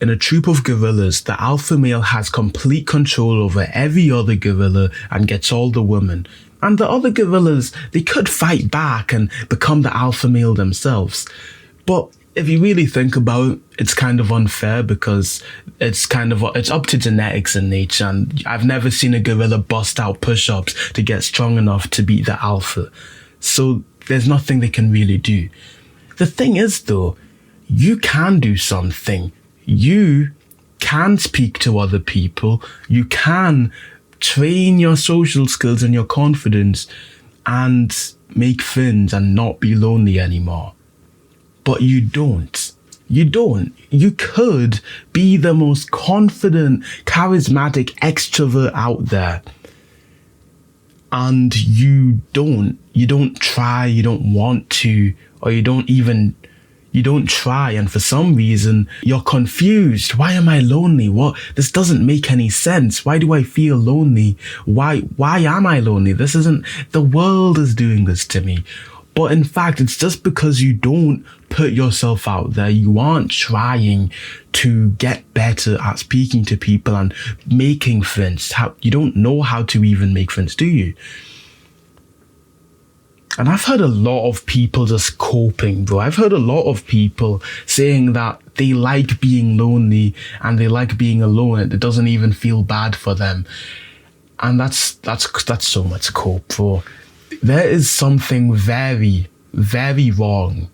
In a troop of gorillas, the alpha male has complete control over every other gorilla and gets all the women. And the other gorillas, they could fight back and become the alpha male themselves. But if you really think about it, it's kind of unfair because it's up to genetics and nature, and I've never seen a gorilla bust out push-ups to get strong enough to beat the alpha. So there's nothing they can really do. The thing is though, you can do something. You can speak to other people. You can train your social skills and your confidence and make friends and not be lonely anymore. But you don't. You could be the most confident, charismatic extrovert out there. And you don't try, you don't want to, or you don't try, and for some reason you're confused. Why am I lonely? What? This doesn't make any sense. Why do I feel lonely? Why am I lonely? The world is doing this to me. But in fact, it's just because you don't put yourself out there. You aren't trying to get better at speaking to people and making friends. You don't know how to even make friends, do you? And I've heard a lot of people just coping, bro. I've heard a lot of people saying that they like being lonely and they like being alone. It doesn't even feel bad for them. And that's so much cope, bro. There is something very, very wrong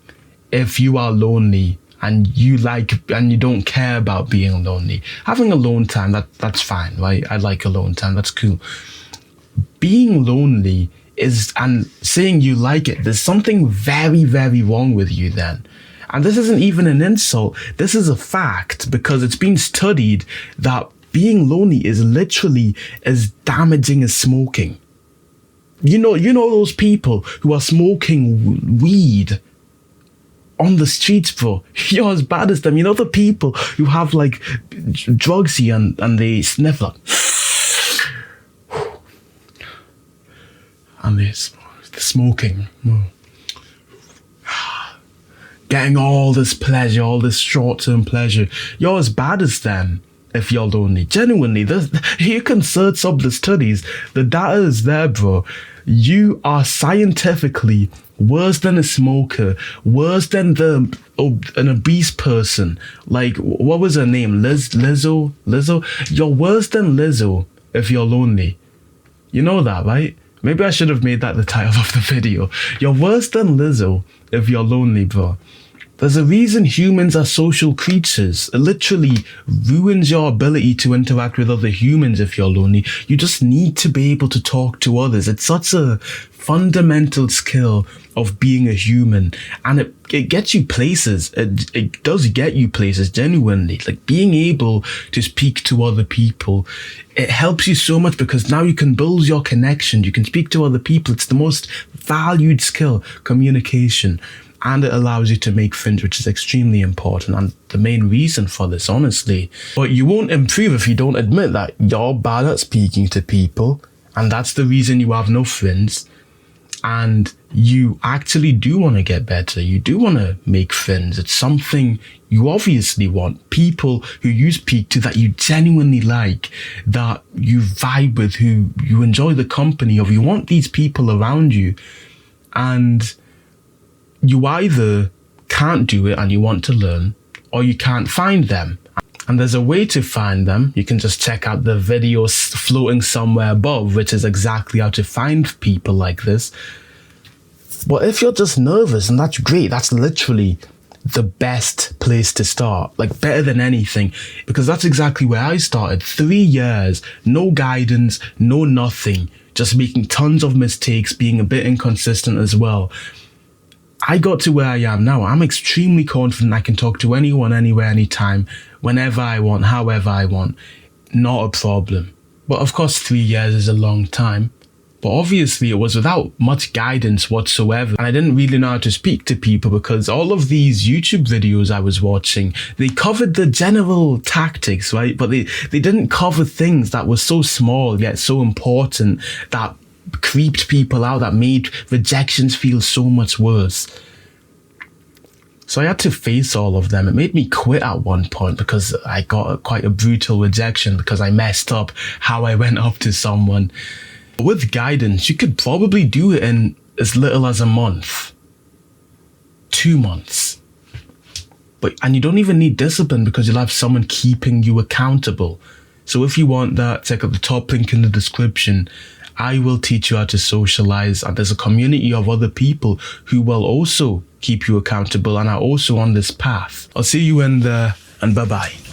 if you are lonely and you don't care about being lonely. Having alone time, that's fine, right? I like alone time, that's cool. Being lonely and saying you like it, there's something very, very wrong with you then. And this isn't even an insult. This is a fact because it's been studied that being lonely is literally as damaging as smoking. You know those people who are smoking weed on the streets, bro. You're as bad as them. You know the people who have like drugs here and they sniff like, and they're smoking, getting all this pleasure, all this short-term pleasure. You're as bad as them if you're lonely. Genuinely, you can search up the studies. The data is there, bro. You are scientifically worse than a smoker, worse than an obese person. Like, what was her name? Lizzo? You're worse than Lizzo if you're lonely. You know that, right? Maybe I should have made that the title of the video. You're worse than Lizzo if you're lonely, bro. There's a reason humans are social creatures. It literally ruins your ability to interact with other humans if you're lonely. You just need to be able to talk to others. It's such a fundamental skill of being a human, and it gets you places. It does get you places, genuinely. Like, being able to speak to other people, it helps you so much because now you can build your connection. You can speak to other people. It's the most valued skill, communication. And it allows you to make friends, which is extremely important and the main reason for this, honestly. But you won't improve if you don't admit that you're bad at speaking to people, and that's the reason you have no friends. And you actually do want to get better. You do want to make friends. It's something you obviously want. People who you speak to that you genuinely like, that you vibe with, who you enjoy the company of. You want these people around you. And you either can't do it and you want to learn, or you can't find them. And there's a way to find them. You can just check out the videos floating somewhere above, which is exactly how to find people like this. But if you're just nervous, and that's great, that's literally the best place to start, like better than anything, because that's exactly where I started. 3 years, no guidance, no nothing, just making tons of mistakes, being a bit inconsistent as well. I got to where I am now. I'm extremely confident I can talk to anyone, anywhere, anytime, whenever I want, however I want. Not a problem. But of course, 3 years is a long time. But obviously it was without much guidance whatsoever. And I didn't really know how to speak to people because all of these YouTube videos I was watching, they covered the general tactics, right? But they didn't cover things that were so small yet so important, that creeped people out, that made rejections feel so much worse. So I had to face all of them. It made me quit at one point because I got quite a brutal rejection because I messed up how I went up to someone. With guidance, you could probably do it in as little as a month, 2 months. And you don't even need discipline because you'll have someone keeping you accountable. So if you want that, check out the top link in the description. I will teach you how to socialize, and there's a community of other people who will also keep you accountable and are also on this path. I'll see you in there, and bye-bye.